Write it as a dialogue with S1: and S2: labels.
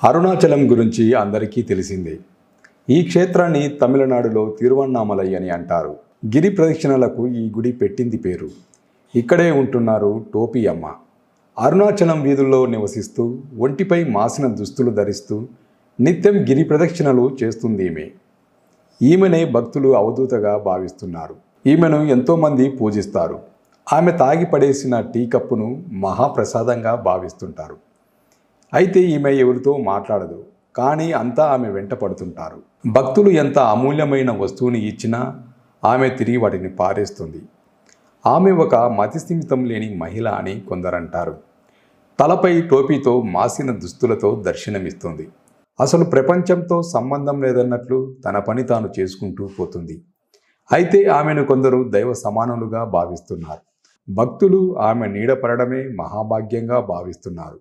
S1: అరుణాచలం గురించి అందరికీ తెలిసిందే. ఈ క్షేత్రాన్ని తమిళనాడులో తిరువన్నామలై అని అంటారు. గిరి ప్రదక్షిణలకు ఈ గుడి పెట్టింది పేరు. ఇక్కడే ఉంటున్నారు టోపీ అమ్మ. అరుణాచలం వీధుల్లో నివసిస్తూ ఒంటిపై మాసిన దుస్తులు ధరిస్తూ నిత్యం గిరి ప్రదక్షిణలు చేస్తుంది ఈమె. ఈమెనే భక్తులు అవధూతగా భావిస్తున్నారు. ఈమెను ఎంతోమంది పూజిస్తారు. ఆమె తాగి పడేసిన టీ కప్పును మహాప్రసాదంగా భావిస్తుంటారు. అయితే ఈమె ఎవరితో మాట్లాడదు, కానీ అంతా ఆమె వెంట పడుతుంటారు. భక్తులు ఎంత అమూల్యమైన వస్తువుని ఇచ్చినా ఆమె తిరిగి వాటిని పారేస్తుంది. ఆమె ఒక మతిస్థిమితం లేని మహిళ అని కొందరంటారు. తలపై టోపీతో మాసిన దుస్తులతో దర్శనమిస్తుంది. అసలు ప్రపంచంతో సంబంధం లేదన్నట్లు తన పని తాను చేసుకుంటూ పోతుంది. అయితే ఆమెను కొందరు దైవ సమానులుగా భావిస్తున్నారు. భక్తులు ఆమె నీడపడడమే మహాభాగ్యంగా భావిస్తున్నారు.